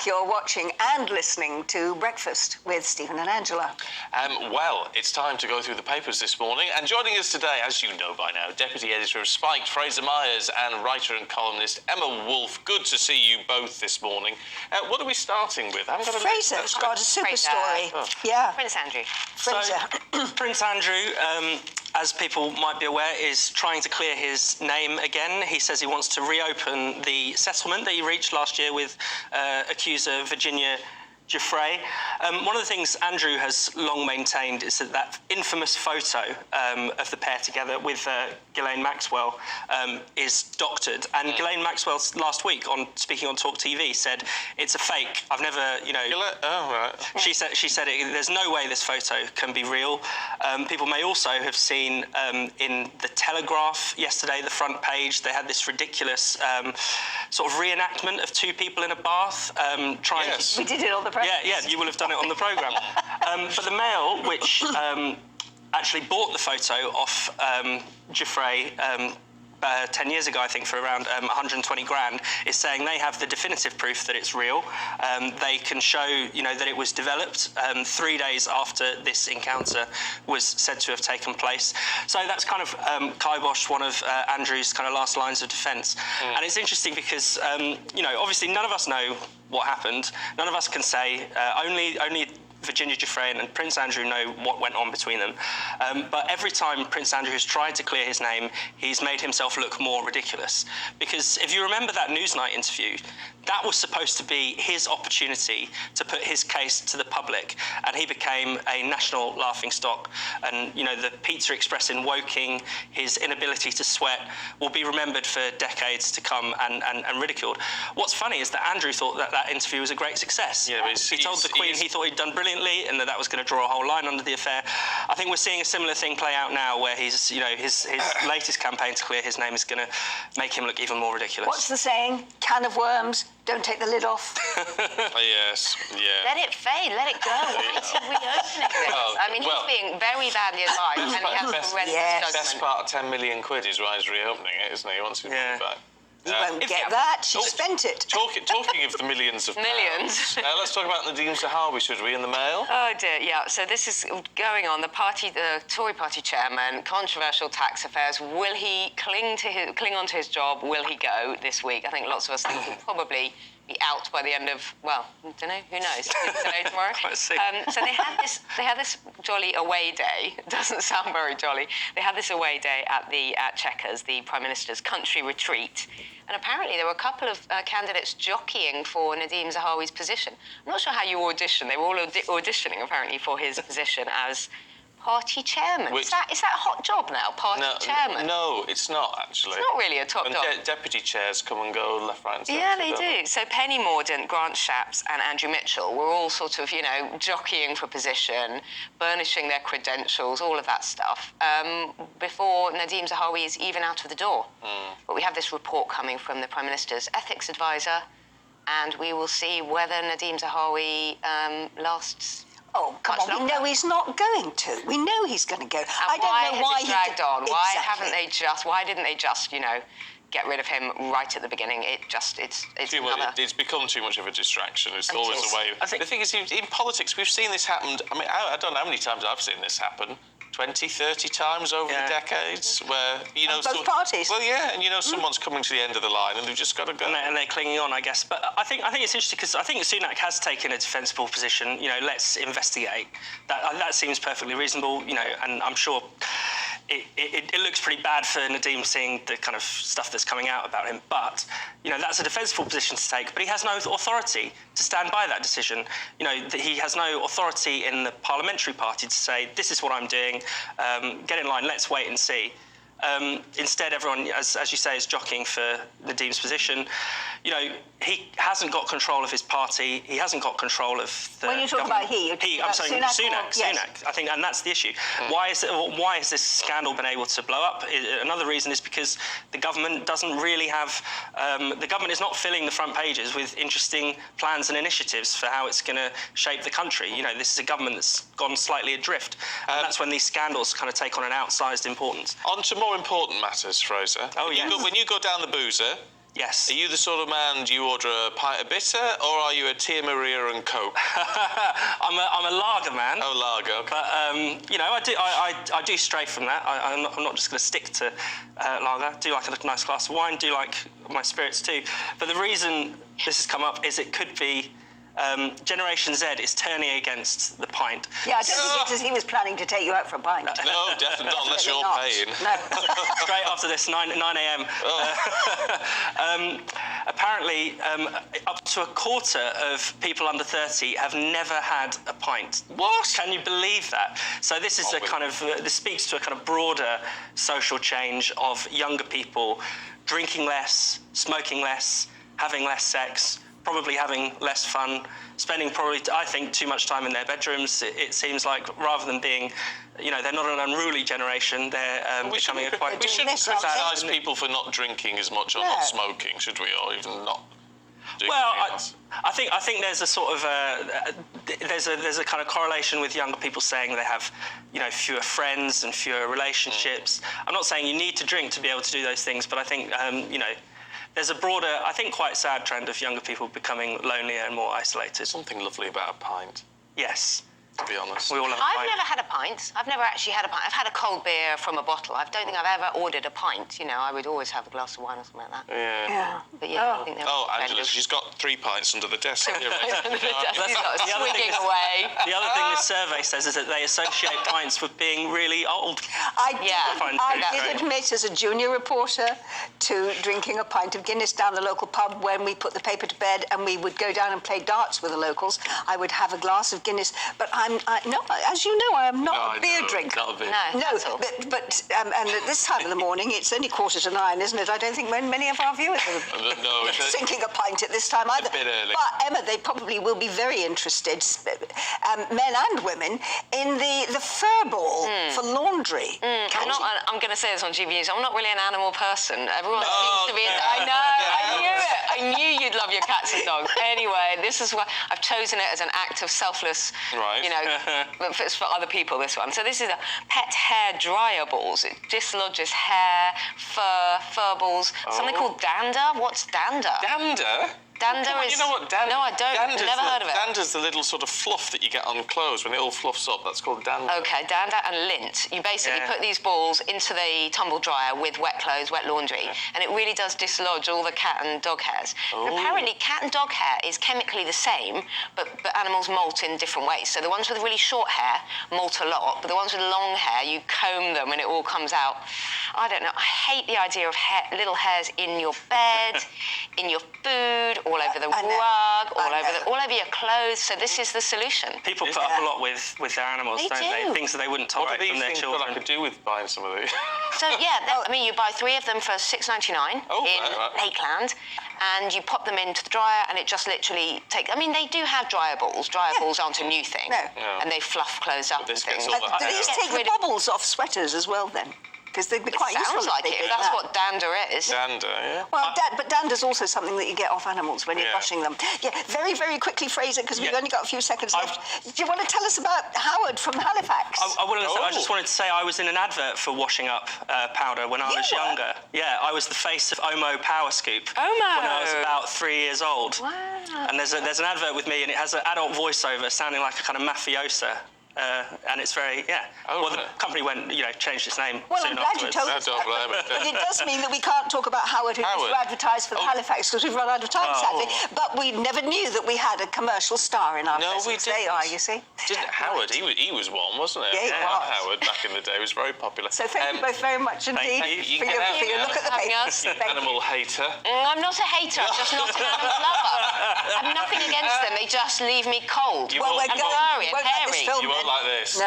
back. You're watching and listening to Breakfast with Stephen and Angela. Well, it's time to go through the papers this morning. And joining us today, as you know by now, Deputy Editor of Spiked, Fraser Myers, and writer and columnist Emma Wolfe. Good to see you both this morning. What are we starting with? Fraser's got a super story. Oh. Yeah. Prince Andrew. Fraser. So, Prince Andrew, as people might be aware, is trying to clear his name again. He says he wants to reopen the settlement that he reached last year with accuser Virginia Giuffre. One of the things Andrew has long maintained is that infamous photo of the pair together with Ghislaine Maxwell is doctored. And Ghislaine Maxwell last week, speaking on Talk TV, said it's a fake. I've never, She said there's no way this photo can be real. People may also have seen in the Telegraph yesterday, the front page, they had this ridiculous sort of reenactment of two people in a bath trying to... We did it on the program. Yeah, you will have done it on the programme. But the Mail, which actually bought the photo off Giuffre 10 years ago, I think, for around 120 grand, is saying they have the definitive proof that it's real. They can show, that it was developed 3 days after this encounter was said to have taken place. So that's kind of kiboshed one of Andrew's kind of last lines of defence. And it's interesting because, obviously none of us know what happened. None of us can say. Only Virginia Giuffre and Prince Andrew know what went on between them. But every time Prince Andrew has tried to clear his name, he's made himself look more ridiculous. Because if you remember that Newsnight interview, that was supposed to be his opportunity to put his case to the public, and he became a national laughingstock. And, the Pizza Express in Woking, his inability to sweat, will be remembered for decades to come and ridiculed. What's funny is that Andrew thought that interview was a great success. Yeah, he told the Queen he thought he'd done brilliantly and that was going to draw a whole line under the affair. I think we're seeing a similar thing play out now, where his latest campaign to clear his name is going to make him look even more ridiculous. What's the saying? Can of worms, don't take the lid off. Yes, yeah. Let it fade, let it go. Why is he reopening this? He's being very badly advised, and he has horrendous judgment. Best part of 10 million quid is why he's reopening it, isn't he? He wants to be back. You won't get that. She spent it. Talking of the millions of millions. pounds, let's talk about Nadhim Zahawi, should we, in the Mail? Oh dear, yeah. So this is going on. The Tory party chairman, controversial tax affairs. Will he cling on to his job? Will he go this week? I think lots of us think he'll probably be out by the end of, well, I don't know, who knows? Today, tomorrow. So they had this jolly away day. It doesn't sound very jolly. They had this away day at Chequers, the Prime Minister's country retreat. And apparently there were a couple of candidates jockeying for Nadhim Zahawi's position. I'm not sure how you audition. They were all auditioning, apparently, for his position as party chairman. Is that a hot job now, party chairman? No, it's not, actually. It's not really a top job. Deputy chairs come and go left, right and centre. Yeah, they do. So Penny Mordaunt, Grant Shapps and Andrew Mitchell were all sort of, jockeying for position, burnishing their credentials, all of that stuff, before Nadhim Zahawi is even out of the door. But we have this report coming from the Prime Minister's ethics advisor, and we will see whether Nadhim Zahawi lasts. Oh, come on, we know he's not going to. We know he's going to go. I don't know why he dragged on. Exactly. Why didn't they just, get rid of him right at the beginning? It's become too much of a distraction. It's always a way. The thing is, in politics, we've seen this happen. I don't know how many times I've seen this happen. 20, 30 times over the decades, where, both parties. Well, yeah, and someone's coming to the end of the line and they've just got to go. And they're clinging on, I guess. But I think it's interesting because I think Sunak has taken a defensible position. Let's investigate. That seems perfectly reasonable. And I'm sure it looks pretty bad for Nadhim seeing the kind of stuff that's coming out about him. But that's a defensible position to take. But he has no authority to stand by that decision. He has no authority in the parliamentary party to say this is what I'm doing. Get in line, let's wait and see. Instead, everyone, as you say, is jockeying for Nadhim's position. He hasn't got control of his party. He hasn't got control of the When you're talking about I'm saying Sunak. I think, and that's the issue. Why has this scandal been able to blow up? Another reason is because the government doesn't really have. The government is not filling the front pages with interesting plans and initiatives for how it's going to shape the country. This is a government that's gone slightly adrift, and that's when these scandals kind of take on an outsized importance. On to more important matters, Fraser. Oh, yes. When you go down the boozer, Yes. Are you the sort of man, do you order a pint of bitter, or are you a Tia Maria and Coke? I'm a lager man. Oh, lager, okay. But, you know, I do stray from that. I'm not just going to stick to lager. I do like a nice glass of wine, do like my spirits too. But the reason this has come up is it could be Generation Z is turning against the pint. Yeah, I don't think he was planning to take you out for a pint. No, definitely not, unless you're not. paying. No. Straight after this, 9 a.m. Oh. Apparently, up to a quarter of people under 30 have never had a pint. What? Can you believe that? So this is this speaks to a kind of broader social change of younger people drinking less, smoking less, having less sex, probably having less fun, spending probably, I think, too much time in their bedrooms. It seems like rather than being, you know, they're not an unruly generation, they're becoming a quite... We shouldn't this, aren't criticise people for not drinking as much or not smoking, should we? Or even not doing Well, anything else? I think there's a sort of there's a kind of correlation with younger people saying they have, you know, fewer friends and fewer relationships. I'm not saying you need to drink to be able to do those things, but I think you know, there's a broader, I think, quite sad trend of younger people becoming lonelier and more isolated. Something lovely about a pint, Yes. to be honest. We all have a I've pint. never had a pint. I've never actually had a pint. I've had a cold beer from a bottle. I don't think I've ever ordered a pint. You know, I would always have a glass of wine or something like that. Yeah. Yeah. But yeah, I think they're Oh, Angela, she's got 3 pints under the desk. He's the other swigging thing is- away. The other thing this survey says is that they associate pints with being really old. I Yeah. did admit as a junior reporter to drinking a pint of Guinness down the local pub when we put the paper to bed and we would go down and play darts with the locals. I would have a glass of Guinness, but as you know, I am not a beer drinker. Not a beer. No, No, that's all. but and at this time of the morning, it's only 8:45, isn't it? I don't think many of our viewers are No, it's drinking a pint at this time either. bit early. But Emma, they probably will be very interested, men and women, in the fur ball for laundry. I'm going to say this on GBNEWS. I'm not really an animal person. Everyone seems to be. Okay. I know. I knew it. I knew you'd love your cats and dogs. Anyway, this is why I've chosen it as an act of selfless. Right. You know, but it's for other people. This one. So this is a pet hair dryer balls. It dislodges hair, fur balls. Something called dander. What's dander? Dander? Dander Come on, is. you know what dander? No, I don't. Never heard of it. Dander's the little sort of fluff that you get on clothes when it all fluffs up. That's called dander. Okay, dander and lint. You basically put these balls into the tumble dryer with wet clothes, wet laundry, and it really does dislodge all the cat and dog hairs. And apparently, cat and dog hair is chemically the same, but animals molt in different ways. So the ones with really short hair molt a lot, but the ones with long hair, you comb them and it all comes out. I don't know. I hate the idea of little hairs in your bed, in your food, all over the rug, all over your clothes. So this is the solution. People put up a lot with their animals, They don't do. they? Things that they wouldn't What tolerate do from these their things children. that I could do with buying some of these? So yeah, I mean, you buy 3 of them for $6.99 Oh, in right. Lakeland, and you pop them into the dryer, and it just literally takes. I mean, they do have dryer balls. Dryer balls aren't a new thing, No. and they fluff clothes up this and gets things. all that- Do these Gets take the rid of- bubbles off sweaters as well then? Because they'd be quite useful. Sounds like if they it. did That's that. what dander is. Dander, yeah. Well, but dander's also something that you get off animals when you're Yeah. washing them. Yeah, very, very quickly, Fraser, because we've Yeah. only got a few seconds left. Do you want to tell us about Howard from Halifax? I just wanted to say I was in an advert for washing up powder when I You was were? younger. Yeah, I was the face of Omo Power Scoop Omo! when I was about 3 years old. Wow. And there's an advert with me, and it has an adult voiceover sounding like a kind of mafiosa. And it's very, Oh, well, the right. company changed its name Well, soon I'm glad you afterwards. told I us don't that, blame it. but it does mean that we can't talk about Howard, who used to advertise for the Halifax, because we've run out of time, sadly. But we never knew that we had a commercial star in our No, we presence. There you didn't. are, you see. Didn't Howard? He was one, wasn't it? Yeah, he was. Howard back in the day was very popular. So thank you both very much indeed you. You for can your, have for your me look at the having paper. us. You Thank you. animal hater. I'm not a hater. I'm just not an animal lover. I have nothing against them. They just leave me cold. You Well, won't- we're and going. furry We and won't let this hairy. film You won't then. like this. No.